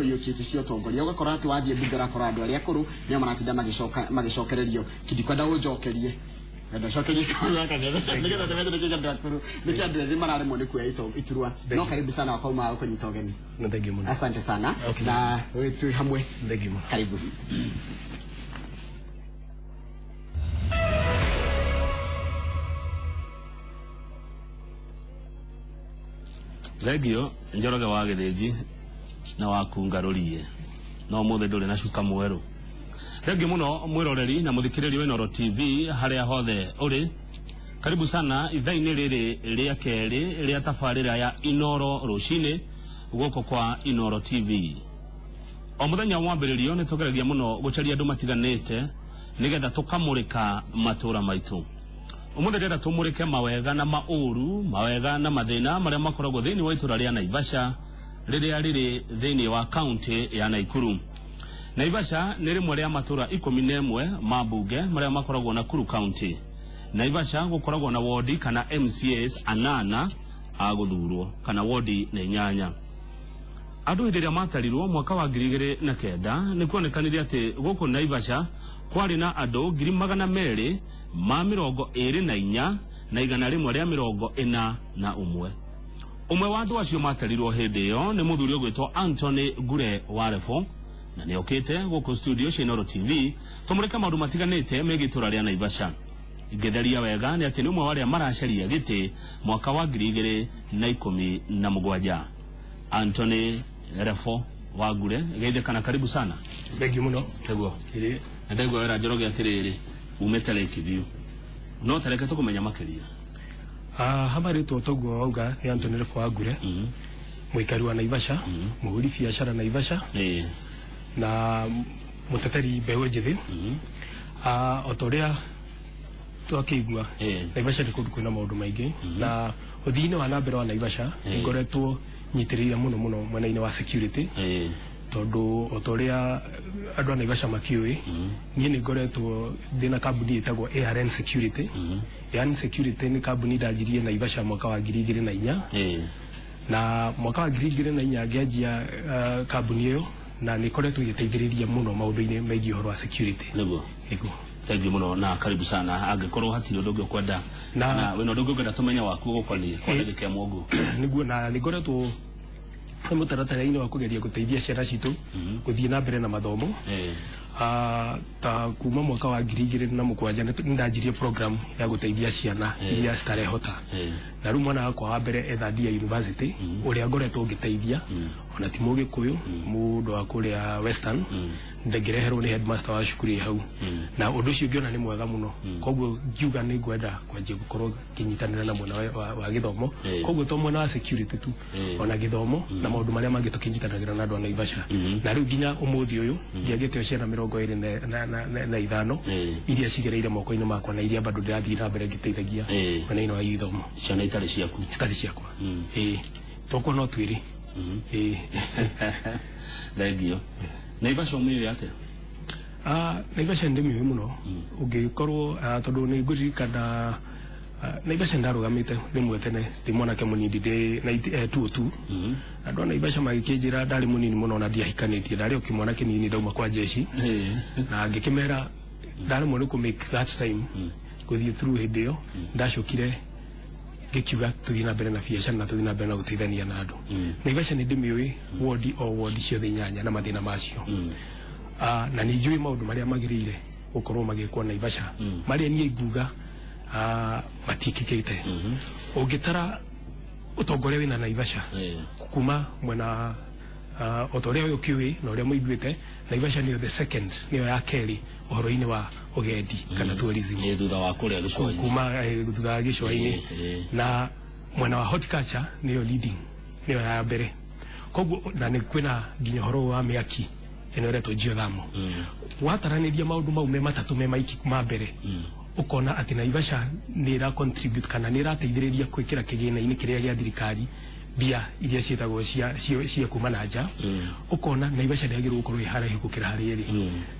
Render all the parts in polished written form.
kuyukite cio tongoria ugakora ati wathie bunge rakora andu aria akuru nio maratinda magicokererio kindikwenda unjokerie ndo shokerie kaka nigetha temete nikiandu akuru nikiandu ethi mararemwo ni kuya iturwa no karibu sana wakauma huko nyitogeni thank you muno asante sana na wetu hamwe thank you karibu Legio Njoroge wa Githiji na wakungarurie no muthe nduri na shuka mweru Legio muno mwiroreri na muthikiriri wa Inoro TV haria hothe uri karibu sana ithaini riri ria keri ria tafarira ya Inoro rucini guko kwa Inoro TV o muthenya wambiririo ni tugeragia muno gucaria andu matiganite nigetha tukamurika matura maitu umuthe ndenda tumurike mawega na mauru mawega na mathina maria makoragwo thiini wa itura ria Naivasha riria riri thiini wa county ya Naikuru. Naivasha ni rimwe ria matura 11 ma bunge maria makoragwo na Kuru county. Naivasha gukoragwo na wodi kana MCAs anana aguthurwo kana wodi ne nyanya. Andu hindi ria matarirwo mwaka wa 2009 ni kuonekanire ati guku Naivasha kwari na andu 224 na igana rimwe ria 41 umwe wa andu acio matarirwo hindi yo ni muthuri ogwitwo Anthony Gure Warefo na ni okite guku studio cia Inoro TV tumurika maundu matiganite megitura ria Naivasha igetheria wega ni ati ni umwe waria maracaria giti mwaka wa 2017 Anthony Refo Wagure geithekana karibu sana thank you muno teguo ndego era Njoroge atiriri umete Lakeview no tareke tukumenya makiria habari toguo wauga ni Anthony Refo Wagure muikari wa Naivasha muhuri biashara Naivasha na muteteri bewe jithi otoria twakigwa Naivasha ndiko kwina maundu maingi na uthini wa nambere wa Naivasha ngoretwo nyitirira muno mwena-ini wa security tondu otoria andu a Naivasha makiui nie ni ngoretwo ndina kambuni itagwo ARN Security ARN Security ni kambuni ndajirie Naivasha mwaka wa 2004 na mwaka wa 2004 ngianjia kambuni iyo na ni koretwo igiteithiriria muno maundu-ini meigi horo wa security niguo thank you muno na karibu sana angikorwo hatiri undu ungi kwenda na wino undu ungi kwenda tumenya waku gukoni kwa ndike mwogu niguo na ni ngoretwo mutaratara-ini wa kugeria guteithia ciana citu guthie na mbere na mathomo ta kuma mwaka wa 2007 nindajirie program ya guteithia ciana iria citarehota na riu mwana wakwa wa mbere ethandia university uria ngoretwo ngiteithia ona ti Mugikuyu mundu wa kuria Western ndegereherwo ni headmaster wa cukuru hau na undu ucio ngiona ni mwega muno koguo ngiuga ni ngwenda kwanjia gukorwo kinyitanira na mwena wa githomo koguo to mwena wa security tu ona githomo na maundu maria mangi tukinyitanira na andu a Naivasha na riu nginya umuthi uyu ngiagite ciana 25 iria cigereire moko-ini makwa na iria bado ndirathii na mbere ngiteithagia mwena-ini wa githomo ciana itari ciakwa toko no twiri thengio Naivasha umiri ate Naivasha ndimi muno ungikorwo tondu ni ngurikana Naivasha ndarugamite rimwe tene ndi mwanake munini ndi 202 andu Naivasha magikinjira ndari munini muno na ndiahikanitie ndari okimwana kinini ndauma kwa jeshi na ngikimera ndari mwana ku make that time kuthie through hindi iyo ndacukire gikiuga tuthie na mbere na biashara na tuthie na mbere na guteithania na andu Naivasha ni ndimiui wodi ciothe inyanya na mathina macio na ni njui maundu maria magirire gukorwo magikwo Naivasha maria nie nguga matikikite ungitara utongoria wina Naivasha kuma mwena otoria uyu kiwi na uria muiguite Naivasha niyo the second niyo ya keri uhoro-ini wa ugendi kana tourism thutha wa kuria gicwa-ini kuma thutha wa gicwa-ini na mwena wa horticulture niyo leading niyo ya mbere koguo na ni kwina nginya horo wa miaki eno reto geothermal wataraniria maundu mau me matatu me maiki kuma mbere ukona ati Naivasha ni ra contribute kana ni ra teithiriria kwikira kigina-ini kiria gia thirikari bia iria cietagwo cia kuma na nja ukona Naivasha ndiagirwo gukorwo iharaihu gukira haria ri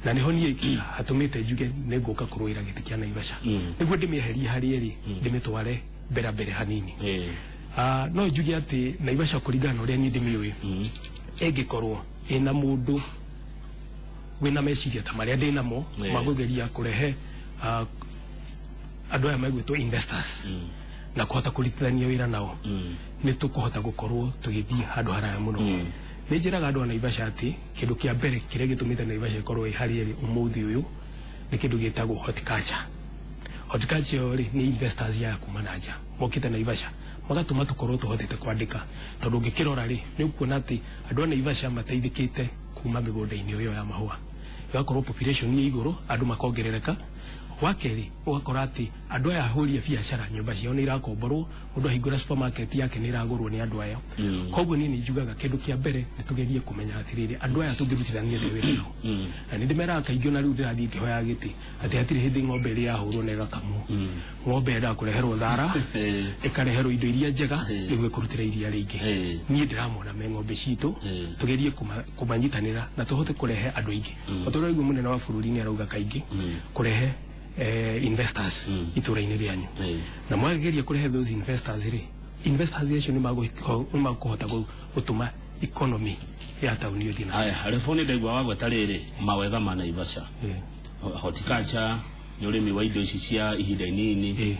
na niho nie hatumite njuge ni nguka kuruira giti kia Naivasha niguo ndimieheria haria ri ndimitware mbere hanini no njuge ati Naivasha kuringana uria ni ndimiui engikorwo ina mundu wina meciria ta maria ndinamo magugeria kurehe andu aya maigwitwo investors na kuhota kuritithania wira nao ni tukuhota gukorwo tugithii handu haraya muno ni njiraga andu a Naivasha ati kindu kia mbere kiria gitumite Naivasha ikorwo ihari umuthi uyu ni kindu gitagwo horticulture. Horticulture ri ni investors ya kuma nanja mokite Naivasha magatuma tukorwo tuhotete kwandika tondu ngikirora ri ni ukuona ati andu a Naivasha mateithikite kuma migunda-ini uyo ya mahua igakorwo population ni iguru andu makongerereka. Wakeri ugakora ati andu aya ahuri biashara nyumba ciao ni irakomborwo mundu ahingura supermarket yake ni iragurwo ni andu aya koguo ni njugaga kindu kia mbere nitugerie kumenya atiriri andu aya tungirutithania wira nao na ni ndimera kaingio na riu ndirathii kihoya giti ati hatiri hindi ng'ombe iri yahurwo na igakamu ng'ombe enda kureherwo thara ikareherwo indo iria njega niguo kurutira iria ringi nie ndiramona me ng'ombe citu tugerie kumanyitanira na tuhote kurehe andu aingi otorego munene wa bururi ni arauga kaingi kurehe investors ituraini rianyu na mwageria kurehe those investors acio ni makuhota gutuma economy ya tauni yo thina. Aya telefoni ndaigwa wagwa tariri mawega ma Naivasha horticulture ni urimi wa indo ici cia ihinda inini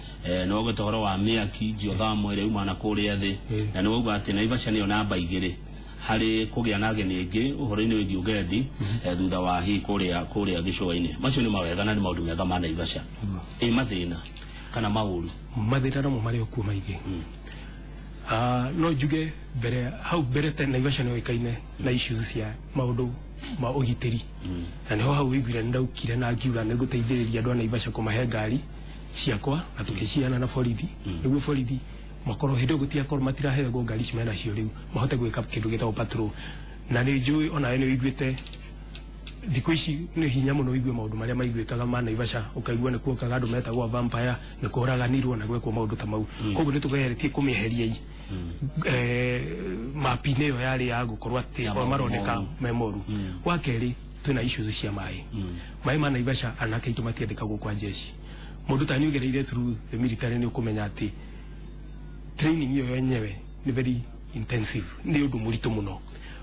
no gutoro wa miaki njothamo ire uma na kuria thi na ni wauga ati Naivasha ni namba igiri hari kugia na ageni ingi uhoro-ini wigi ugendi thutha wa hi kuria gicua-ini macio ni mawega na ni maundu mega ma Naivasha mathina kana mauru mathina namo mari okuo maingi no njuge mbere te Naivasha ni oikaine na issues cia maundu ma ugitiri na niho hau wiguire ndaukire na ngiuga ni guteithiriria andu a Naivasha kumahe ngari ciakwa na tukiciana na borithi niguo borithi makoro hindo gutia kor matirahe go ngari cimena cio riu mahote gwika kindu gitagwo patrol na ni njui ona ni wiguite thikũ ici ni hinya muno wigue maundu maria maiguikaga ma Naivasha ukaigua ni kuokaga andu metagwo vampire ni kuraganirwo na gwekwo maundu ta mau koguo ni tugeretie kumieheria mapine yo yari ya gukorwo ati maroneka memoru wakeri twina issues cia mai ma Naivasha anake itu matiendeka gukwa jeshi mundu tani ugereire through the military ni ukumenya ati training yo yenyewe ni very intensive ni undu muritu muno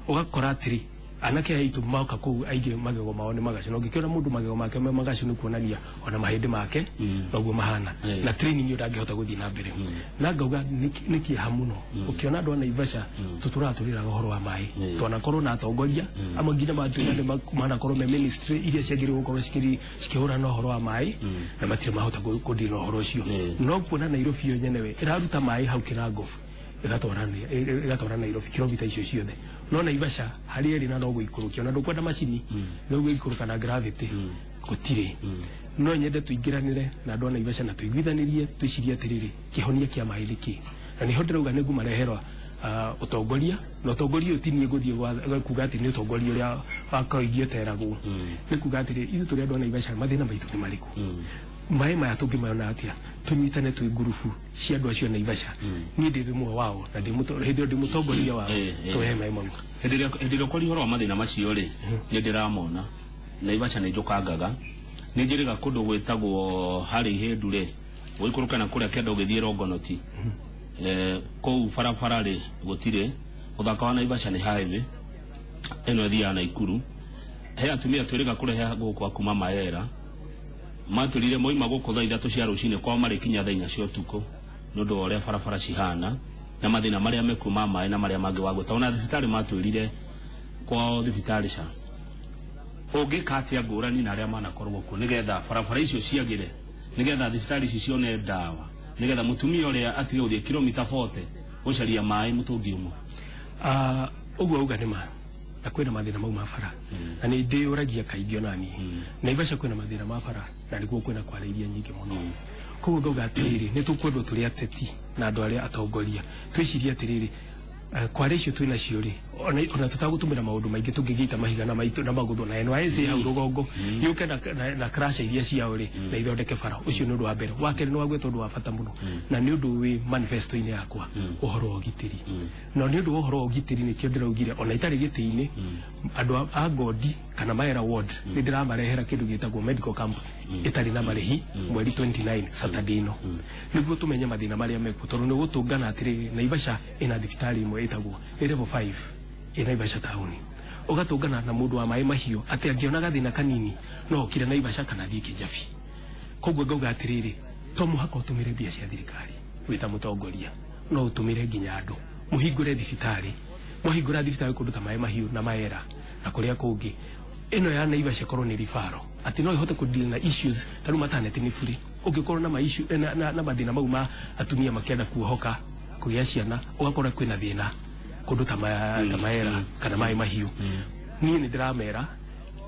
ugakora atiri anake aitu mauka ku aige magego mao ni magaci no ngikiona mundu magego make me magaci ni kuonania ona mahindi make noguo mahana na training yo ndangihota guthii na mbere na ngauga niki hamuno ukiona andu a Naivasha tuturaturira uhoro wa mai twana korwo na atongoria amwe nginya matuina ni mana korwo me ministry iria ciagire gukorwo cikihura na uhoro wa mai na matire mahota kudira uhoro ucio no kuona Nairobi yo nyenewe iraruta mai hau Kirangofu igatora Nairobi kilomita icio ciothe no Naivasha hari eri na no guikurukia na ndukwenda macini no guikuruka na gravity gutire no nyende tuingiranire na andu a Naivasha na tuiguithanirie twicirie atiriri kihonia kia mai riki na ni honderauga ni ngumareherwa utongoria no utongoria utinie guthie kuga ati ni utongoria uria wakoigie teragwo ni kuga ati ithu turi andu a Naivasha mathina maitu ni mariku mai maya tungimayona atia tunyitane twi ngurubu cia andu acio Naivasha ni ndi thimwe wao na ndi mutongoria wao tuhe mai mau hindire kwari horo wa mathina macio ri ni ndiramona Naivasha ni njukangaga ni njiriga kundu gwitagwo hari hindure wikuruka na kuria kenda ugithie Rongonoti kou barabara ri gutire uthaka wa Naivasha ni highway eno thia na Ikuru he atumia twiriga kurehe guku kuma Maera maturire moima guku thaa 3 cia rucine kwa mari kinya thaa 4 cia utuku nundu ore barabara cihana na mathina maria mekuma mai na maria mangi wago tauna thibitari maturire kwa thibitari ca ungikatia ngurani na aria manakorwo ku nigetha barabara icio ciagire nigetha thibitari ici cione dawa nigetha mutumia uria atige uthie kilomita 40 gucaria mai mutungi umwe uguo uga nima na kwina mathina mau mabara na ni ndi uragia kaingio nani Naivasha kwina mathina mabara na niguo kwina kwariria nyingi muno koguo ngauga atiriri ni tukwendwo turi ateti na andu aria atongoria twicirie atiriri kware icio twina cio ri ona tutagutumira maundu maingi tungigita mahigana maitu na magutho na NYC hau rugongo yuke na crash iria ciao ri na ithondeke bara ucio ni undu wa mbere wakeri ni wagwetwo undu wa bata muno na ni undu wi manifesto-ini yakwa uhoro ugitiri no ni undu uhoro ugitiri ni kio ndiraugire ona itari giti-ini andu a Godi kana Maera ward ni ndiramarehera kindu gitagwo medical camp itari na marihi mweri 29 Saturday no niguo tumenye mathina maria mekuo tondu ni gutungana atiri Naivasha ina thibitari imwe itagwo level 5 ina Naivasha town ugatungana na mundu wa mai mahiu ati angiona gathina kanini no ukire Naivasha kana thie Kijabi koguo ngauga atiriri to muhaka utumire mbia cia thirikari wita mutongoria no utumire nginya andu muhingure thibitari muhingura thibitari kundu ta mai mahiu na maera na kuria kungi ino ya Naivasha korwo ni rifaro ati no ihote ku deal na issues tanu maternity ni free ugikorwo na ma issue na mathina mau ma atumia makienda kuohoka kugia ciana ugakora kwina thina kundu ta maera kana mai mahiu ni ndiramera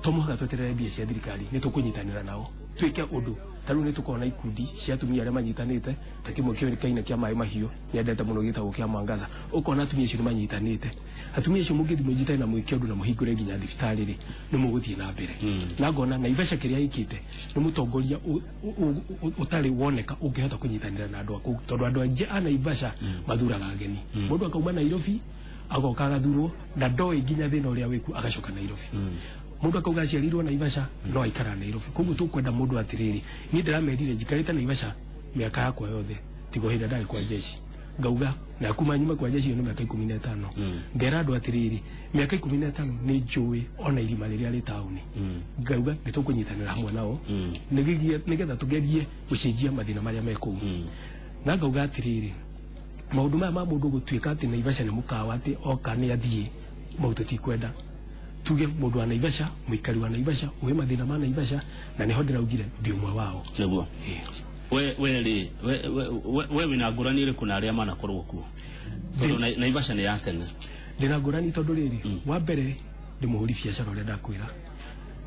to muhaka tweterere mbia cia thirikari ni tukunyitanira nao twike undu taru ni tukona ikundi cia atumia aria manyitanite ta kimwe kio kaina kia mai mahiu nyendete muno gitagwo kia Mwangaza ukona atumia cio manyitanite atumia cio mungithi munyitane na mwike undu na muhingure nginya thibitari ri ni muguthie na mbere na ngona Naivasha kiria ikite ni mutongoria utari woneka ungihota kunyitanira na andu aku tondu andu angi a Naivasha mathuraga ageni mundu akauma Nairobi agoka gathurwo na ndoi nginya thina uria wiku agacoka Nairobi mundu akauga aciarirwo Naivasha no aikara Nairobi koguo tukwenda mundu atiriri ni ndiramerire njikarite Naivasha miaka yakwa yothe tigo hinda ndari kwa jeshi ngauga na kuma nyuma kwa jeshi no miaka 15 ngera andu atiriri miaka 15 ni njui ona irima riria ri tauni ngauga nitukunyitanira hamwe nao nigetha tugerie gucenjia mathina maria mekou na ngauga atiriri maundu maya ma mundu gutuika ati Naivasha ni mukawa ati oka ni athie mautu tikwenda tuge mundu wa Naivasha muikari wa Naivasha uwe mathina ma Naivasha na niho ndiraugire ndi umwe wao neguo we wina ngurani iri kuna aria mana korwo ku tondu Naivasha ni yatene ndina ngurani tondu riri wa mbere ndi muhuri biacara uria ndakwira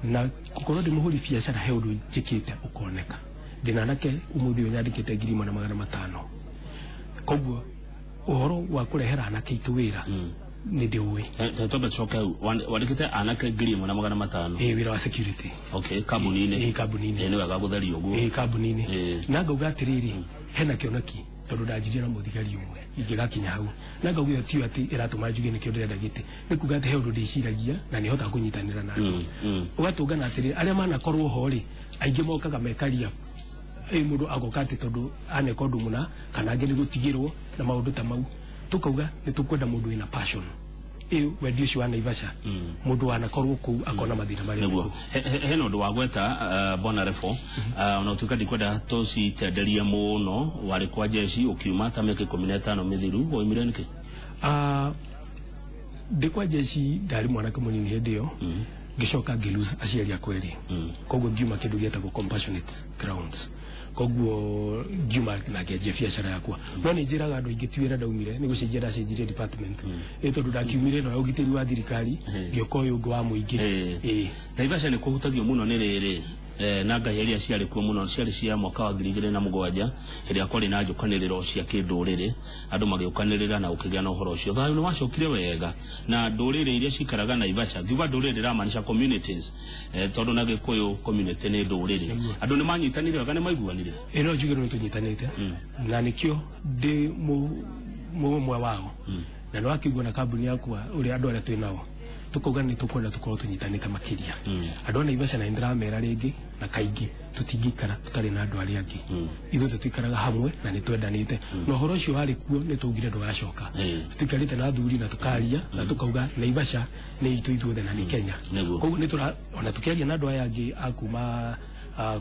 na gukorwo ndi muhuri biacara he undu njikite ukoneka ndina nake umuthi unyandikite 1500 koguo uhoro wa kurehera anake itu wira ni ndiwe tobe choka wadikite anake 1500 wira wa security okay kabunine kabunine ni wega gutheri uguo kabunine na ngauga atiriri hena kionaki tondu ndajirie na muthigari umwe ingigakinya hau na ngauga tio ati iratuma njuge ni kionde ndagite ni kuga ati he undu ndiciragia na ni hota kunyitanira na andu ugatungana atiriri aria mana korwo ho ri aingi mokaga mekaria mundu agoka ati tondu aneka undu muna kana angi ni gutigirwo na maundu ta mau tukauga ni tukwenda mundu ina passion wendi ucio wa Naivasha mundu anakorwo ku akona mathina maria neguo he no ndu wagweta bona refo ona utuka ndikwenda tosi tenderia muno wari kwa jeshi ukiuma ta miaka 15 mithiru oimire niki ndikwa jeshi ndari mwanake munini hindi yo ngicoka ngilose aciari akweri koguo ngiuma kindu gietagwo compassionate grounds koguo ngiuma na ngenjia biacara yakwa no ni njiraga andu aingi tiwira ndaumire ni gucenjia ndacenjirie department tondu ndakiumire no ugitiri wa thirikari ngioka uyu ungi wa muingi Naivasha ni kuhutagio muno ni riri na ngai iria ciari kuo muno ciari cia mwaka wa 2007 iria kwari na njukaniriro cia kinduriri andu magiukanirira na ukigia na uhoro ucio thayu ni wacokire wega na nduriri iria cikaraga Naivasha ngiuga nduriri ramanisha communities tondu na gikuyu community ni nduriri andu ni manyitanire wega ni maiguanire no njugire ni tunyitanite na nikio ndi mumwe wao na no akigwa na kambuni yakwa uri andu aria twinao tukauga ni tukwenda tukorwo tunyitanite makiria andu Naivasha na ndiramera ringi na kaingi tutingikara tutari na andu aria angi ithu tutikaraga hamwe na ni twendanite no horo ucio wari kuo ni tugire ndwacoka tutikarite na thuri na tukaria na tukauga Naivasha ni itu ithuothe na ni Kenya koguo ni tura ona tukiaria na andu aya angi akuma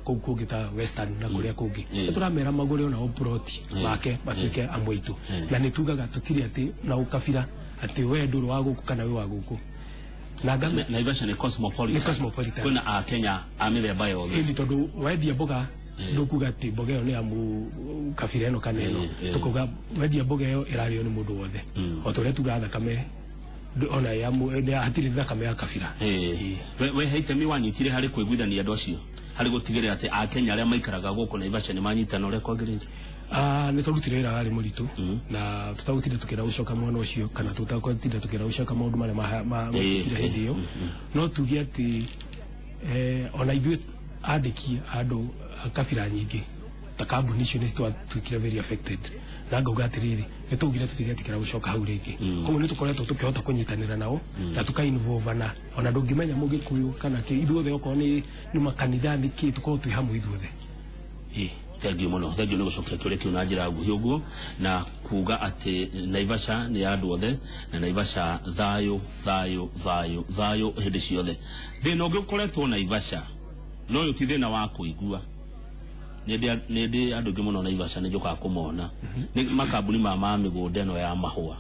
kuu gita western na kuria kungi turamera magure ona oproti wake batuke amwitu na ni tugaga tutiri ati na ukabira ati we nduru wa guku kana we wa guku Naivasha ni cosmopolitan kuna a Kenya amithemba yothe ndi tondu wendia mboga ndukuga ati mboga yo ni amu kabira eno kana eno tukuga wendia mboga yo irario ni mundu wothe otore tuga thakame ona ya mu hatiri thakame ya kabira we heite mi wanyitire hari kwiguithania andu acio hari gutigire ati a Kenya aria maikaraga guku Naivasha ni manyitana uria kwagirire ni turutire wira ari muritu na tutagutinde tukira ucoka mwana ucio kana tutagutinde tukira ucoka maundu maria makira hindi iyo no tugie ati ona ithuĩ andiki andu kabira nyingi ta kambuni icio ni twikire very affected na ngauga atiriri ni tugire tutigetikira ucoka hau ringi koguo ni tukoretwo tukihota kunyitanira nao na tukainvolvana ona ndungimenya mugikuyu kana ki ithuothe okorwo ni makanitha ni ki tukorwo twi hamwe ithuothe thank you no gucokia kuri kiuna njira nguhi uguo na kuga ati Naivasha ni andu othe na Naivasha thayo hindi ciothe thina ungi ukoretwo Naivasha no yo ti thina wa kuigua nindi andu ngi muno Naivasha ni njuka kumona ni makambuni ma migunda no ya mahua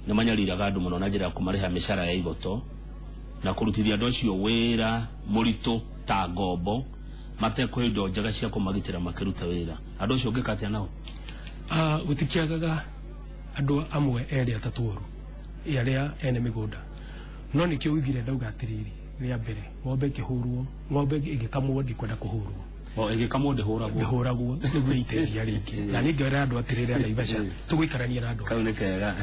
ni manyariraga andu muno na njira kumariha mishara ya igoto na kurutithia andu acio wira murito ta ngombo mateko indo njaga cia kumagitira makiruta wira andu acio ngikati nao gutikiagaga andu amwe eri atatoru yaria ene migunda no nikio wigire ndauga atiriri ria mbere ngombe kihurwo ngombe igikamwo ndikwenda kuhurwo igikamwo ndihuragwo niguo iteithia ringi na ningera andu atiriri Naivasha tuguikarania na andu kaune kega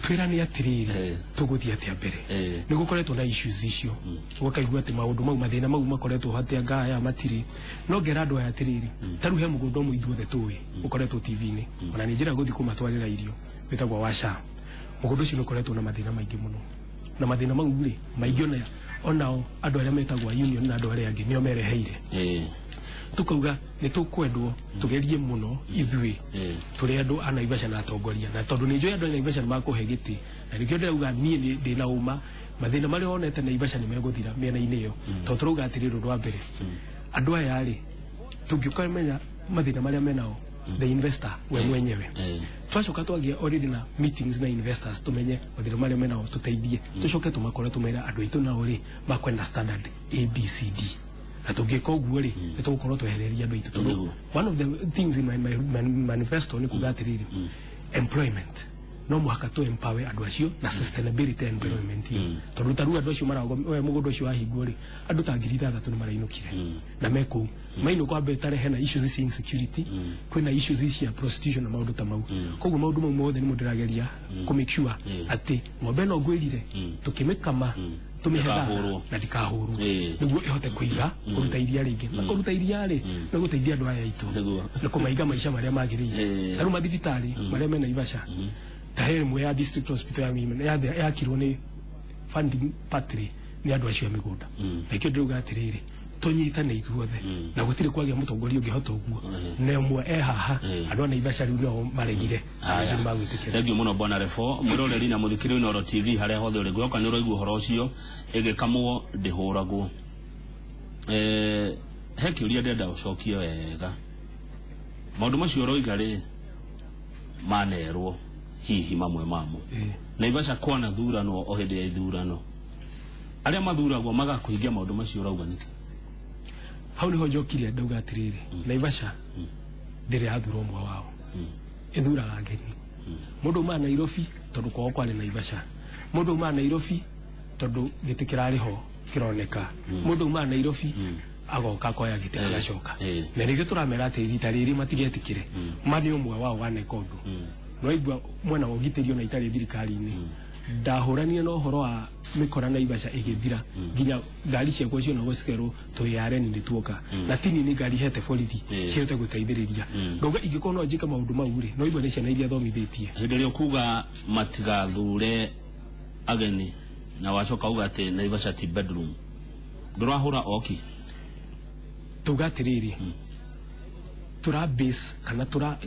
twira ni atiriri tuguthia atia mbere nigukoretwo na issues icio gwakaigua ati maundu mau mathina mau makoretwo hatia ngaya matiri no ngera andu aya atiriri taru he mugundo mu ithuothe tuwi ukoretwo TV-ini ona ni njira guthi kumatwarira irio witagwa washa mugundo ucio ukoretwo na mathina maingi muno na mathina mau ri maingi onao andu aria metagwa union na andu aria angi nio mereheire tukauga ni tukwendwo tugerie muno ithui turi andu a Naivasha na atongoria na tondu ni njoi andu a Naivasha ni makuhe giti na nikio ndauga nie ndi na uma mathina mari onete Naivasha ni meguthira miena-ini iyo tondu turuga atiriri rwa mbere andu aya ri tungiukamenya mathina maria menao the investor we mwenyewe twacoka twagia already na meetings na investors tumenye mathina maria menao tuteithie tucoke tumakore tumera andu aitu nao ri makwenda standard ABCD na tungika uguo ri nitugukorwo twehereria andu aitu tondu one of the things in my manifesto ni kuga atiriri employment no muhaka tu empower andu acio na sustainability environment tondu taru andu acio marago mugundo ucio wahingo ri andu ta 3,000 ni marainukire na meko maino kwa betare hena issues cia insecurity kwina issues cia prostitution na maundu ta mau koguo maundu mau mothe ni mundirageria ku make sure ati ngombe no gwirire tukimekama tumihetha na dikahuru niguo ihote kuiga kuruta iria ringi na kuruta iria ri na guteithia andu aya itu na kumaiga maisha maria magirire taru mathibitari maria mena Naivasha tahe mwe ya district hospital ya women ya kirwo ni funding partly ni andu acio migunda na ikio ndiruga atiriri tunyitane ithuothe na gutire kwagia mutongoria ungihota uguo ne mwe haha andu a Naivasha riu no maregire thengio muno bwana Refo mwiroreri na muthikiri Inooro TV haria hothe uri gwoka ni uroigua horo ucio igikamwo ndihuragwo he kiuria ndenda ucokie wega maundu macio uroiga ri manerwo hihi mamwe mamo Naivasha kwana thurano o hindi ya thurano aria mathuragwo magakuhingia maundu macio urauga niki hau niho njokirie ndauga atiriri Naivasha ndiri athuro mwa wao ithuraga ngeni mundu ma Nairobi tondu kwao kwari Naivasha mundu ma Nairobi tondu giti kirariho kironeka mundu ma Nairobi agoka koya giti agacoka na rigio turamera ati rita riri matigetikire mani umwe wao wane kondu no igwa mwana ogitirio na itari thirikari-ini ndahurania no horo wa mikora Naivasha igithira ginya ngari cia kwacio na gocikerwo tuyare ni tuoka na tini ni ngari hete borithi ciote guteithiriria ngauga ingiko no njika maundu mau ri no igwa ni ciana iria thomithitie hindi rio kuga matigathure ageni na wacoka uga ati Naivasha ti bedroom ndurahura oki tuga atiriri tura base kana tura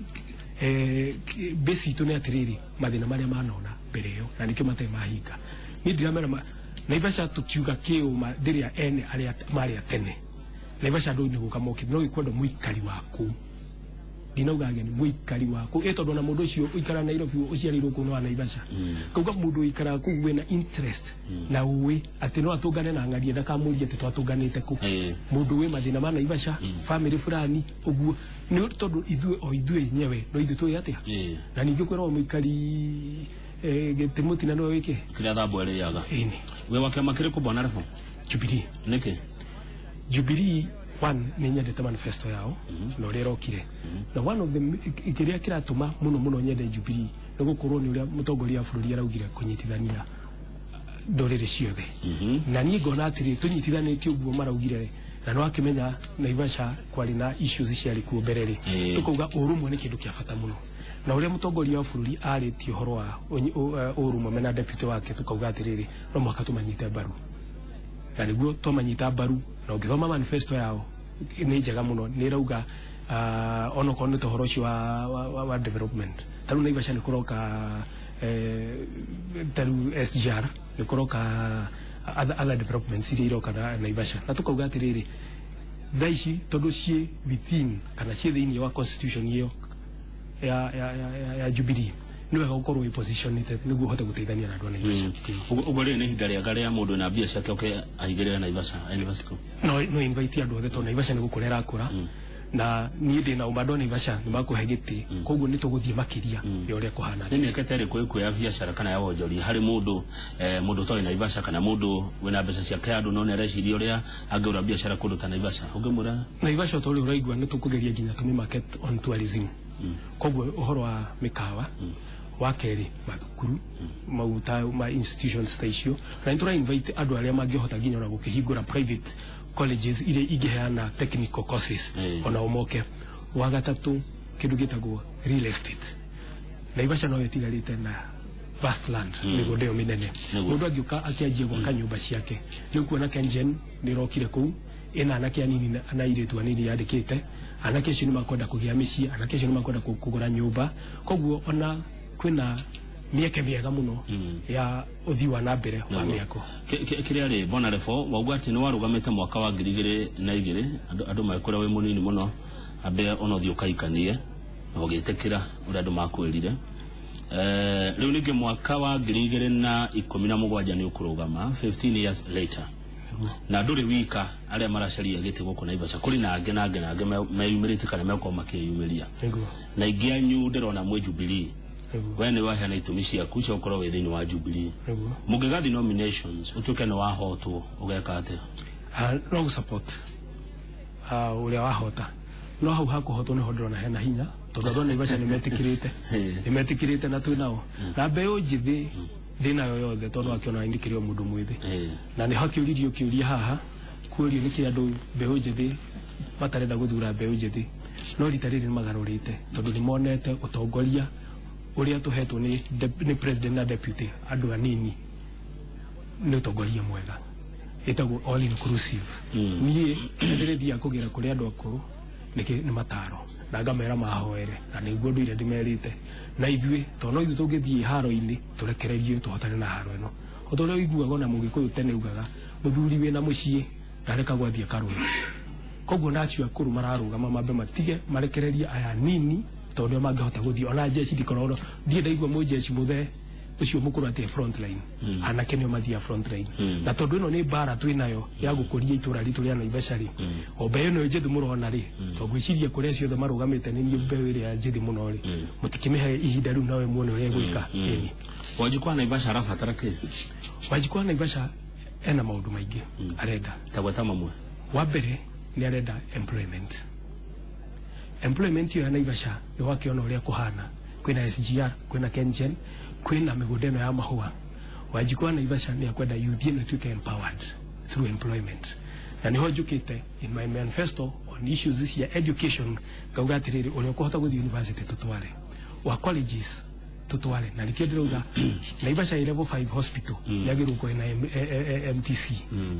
base itu ni atiriri mathina maria manona mbere yo na nikio mate mahinga ni ndiramera Naivasha tukiuga kiuma ndiria ene aria mari atene Naivasha ndo ni gukamoki no ikwendo muikari waku dinauga ageni muikari waku etondo na mundu ucio uikara Nairobi uciarirwo kuno wa Naivasha kauga mundu uikara ku wena interest na uwi ati no atungane na ngari ndakamuria ati twatunganite ku mundu we mathina ma Naivasha family fulani uguo ni tondu ithuĩ nyewe no ithuĩ tũĩ atia na ningĩ kwĩrwo muikari gĩtĩmuti na no wiki kĩrĩa thambo ĩrĩaga we wa kĩama kĩrĩkũ bwana Refo Jubilee nĩkĩ Jubilee one ni nyendete manifesto yao no rĩrokire na one of the kĩrĩa kĩratũma muno nyende Jubilee nĩ gũkorwo nĩ ũrĩa mũtongoria wa bũrũri araugire kũnyitithania ndũrĩrĩ ciothe na niĩ ngona atĩrĩ tũnyitithanĩtie ũguo maraugire na no akimenya Naivasha kwari na issues ciari kuo mbere ri tukauga urumwe ni kindu kia bata muno na uria mutongoria wa bũrũri arĩtie ũhoro wa urumwe mena deputy wake tukauga atiriri no mwaka tumanyite mbaru na niguo twamanyita mbaru na ũngĩthoma manifesto yao nĩ njega muno nĩ rauga ono kono to horoshi wa development taru Naivasha ni kuroka taru SGR ni kuroka other developments iria kana Naivasha na tukauga atiriri thaici tondu cie within kana cie thiini wa constitution iyo ya Jubilee ni wega gukorwo i positioned niguo hote guteithania na andu a Naivasha. Uguo ri ni hinda riaga ria mundu na mbia ciake oke ahigirira Naivasha University no invite andu othe to Naivasha ni gukorera akura na ni ndina umbado Naivasha ni makuhe giti koguo ni tuguthie makiria ya uria kuhana ni keteri ku ya biashara kana ya wonjori hari mundu to Naivasha kana mundu wina mbeca ciake andu no nereciria uria angiura biashara kundu ta Naivasha ungimura Naivasha to ri uraigua ni tukugeria nginya tumi market on tourism koguo uhoro wa mikawa wa keri mathukuru mauta ma institutions ta icio na ntura invite andu aria mangihota nginya na gukihingura private colleges ile igeheana technical courses ona omoke wa gatatu kindu gitagwo real estate Naivasha no yetigarite na vast land niguo ndio minene mundu angiuka akianjia gwaka nyumba ciake ni kuona Kengen ni rokire kuu ina anake anini anairetu anini yandikite anake cio ni makwenda kugia micii anake cio ni makwenda kugura nyumba koguo ona kwina mieke miega muno ya uthi wa nambere wa miako kiria ri Bonarefo wagwati ni warugamite mwaka wa 2002 andu maikura we munini muno abe ono thi ukaikanie ugitekira uria andu makwirire riu ningi mwaka wa 2017 ni ukurugama 15 years later na nduri wika aria maracaria giti guku Naivasha kuri na ange meyumirite kana meko makiyumiria na ingia nyu ndirona mwe Jubilee wene wahana itumi ciaku cia ukorwo wi thiini wa Jubilee mugigathi nominations utuke ni wahotwo ugeka atia no support uria wahota no hau hakuhotwo ni ndona hena hinya tondu andũ Naivasha ni metikirite na twinao na mbeu njithi ndina yo yothe tondu akiona indikirio mundu mwithi na ni hakiuririo kiuria haha kuurio ni ki andu mbeu njithi matarenda guthura mbeu njithi no ritariri magarurite tondu ni monete utongoria uria tuhetwo ni president na deputy andu anini ni utongoria mwega itagwo all inclusive nie ndirithia kugira kuri andu akuru ni mataro na ngamera mahoere na niguo ndu iria ndimerite na ithui to no ithu tungithie haro-ini turekererie tuhotane na haro ino otorio iguaga na mugikuyu tene ugaga muthuri wina mucii na reka gwathie karuni koguo nacio akuru mararugama mambe matige marekererie aya nini tondu mangihota guthie ona jeshi dikoro thie ndaigua mu jeshi muthe ucio mukuru ati front line anake nio mathia front line na tondu ino ni bara twinayo ya gukuria itura ritu ria Naivasha ri ombe ino njithi murona ri to gwiciria kuria ciothe marugamite ni mbe iria njithi muno ri mutikimihe ihinda riu nawe muone uria gwika Wanjikwa Naivasha arabatara ki Wanjikwa Naivasha ena maundu maingi arenda tagweta mamwe wa mbere ni arenda employment ya Naivasha ni wakiona uria kuhana kwina SGR kwina Kengen kwina migundeno ya mahua Wanjikwa Naivasha ni akwenda youth na tuke empowered through employment na niho njukite in my manifesto on issues this year education gauga atiriri uria kuhota guthi university tutware wa colleges tutware na rikio ndiruga Naivasha level 5 hospital yagiru ko na MTC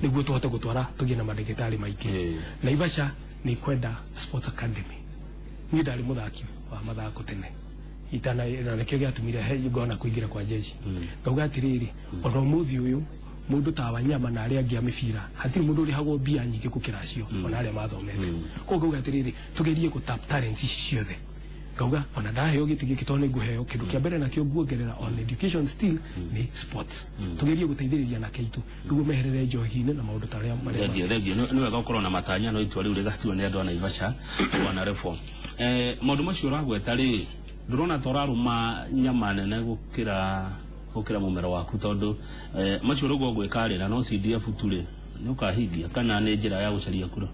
niguo tuhote gutwara tugie na madagitari maingi Naivasha ni kwenda sports academy ni ndari muthaki wa mathako tene itana na nikio giatumire he igona kuingira kwa jeshi gauga atiriri ono muthi uyu mundu ta Wanyama na aria angi amifira hatiri mundu uri hago bia nyingi kukiracio ona aria mathomete ko gauga atiriri tugerie ku tap talents ciothe gauga ona ndaheo gitigi kitone nguheo kindu kia mbere na kio nguongerera on education still ni sports tugerie guteithiriria na keitu niguo meherere njohi-ini na maundu ta aria regio ni wega ukorwo na matanya no itwa riu rigatiwa ni andu a Naivasha wana reform maundu macio uragweta ri ndurona toraruma nyama nene gukira mumero waku tondu macio rugo gwikarira no CDF turi ni ukahingia kana ni njira ya gucaria kura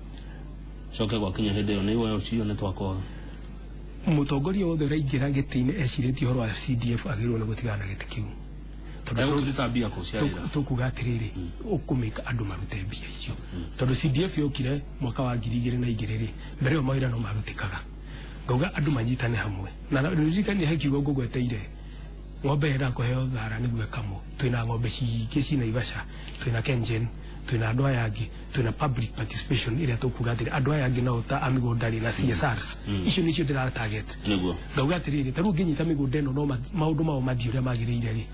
coke gwakinya hindi yo ni we ucio ni twakwa mutongoria wothe raingira giti-ini eciritie horo wa CDF agirwo ni gutigana giti kiu tondu tutabia kuciarira tukuga atiriri ukumika andu marute mbia icio tondu CDF yokire mwaka wa 2002 mbere yo mawira no marutikaga gauga andu manyitane hamwe na rizikani hakiugo ngugweteire ng'ombe ira kuheo thara niguo kamo twina ng'ombe cingĩ ci Naivasha twina Kengen twina andu aya angi twina public participation iria tukuga atiri andu aya angi nao ta amigondari na CSRs icio nicio ndira target niguo ngauga atiriri taru nginyita migunda ino no maundu mao mathi uria magirire ri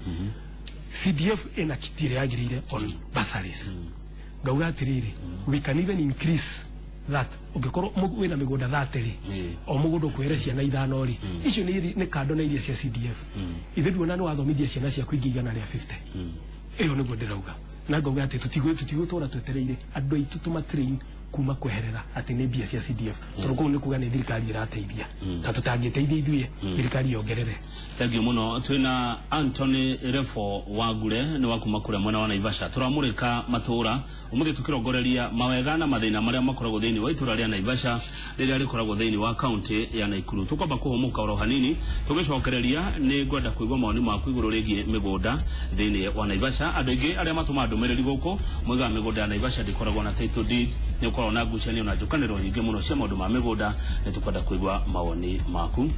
CDF ina kitire yagirire on bursaries ngauga atiriri we can even increase that ugikorwo wina migunda 30 ri o mugunda kwere ciana ithano ri icio ni kando na iria cia CDF ithe duona ni wathomithia ciana cia kuingigana ria 50 iyo niguo ndirauga na ngauga ati tutigutwara twetereire andu aitu tumatrain kuma kweherera ati ni mbia cia CDF turuko ni kuga ni thirikari irateithia ta tutangiteithia ithuye thirikari yongerere thank muno twina Anthony Refo Wagure ni wakuma kure mwena wa Naivasha turamurika matura umuthi tukirongoreria mawega na mathina maria makoragwo thiini wa itura ria Naivasha riria rikoragwo thiini wa county ya Naikuru tukwamba kuhumuka oro hanini tugicokereria ni ngwenda kuigwa maoni maku iguru rigie migunda thiini wa Naivasha andu ingi aria matuma ndumereri guku mwiga migunda ya Naivasha ndikoragwo na title deed ni ukorwo na ngucanio na njukaniro nyingi muno cia maundu ma migunda ni tukwenda kuigwa maoni maku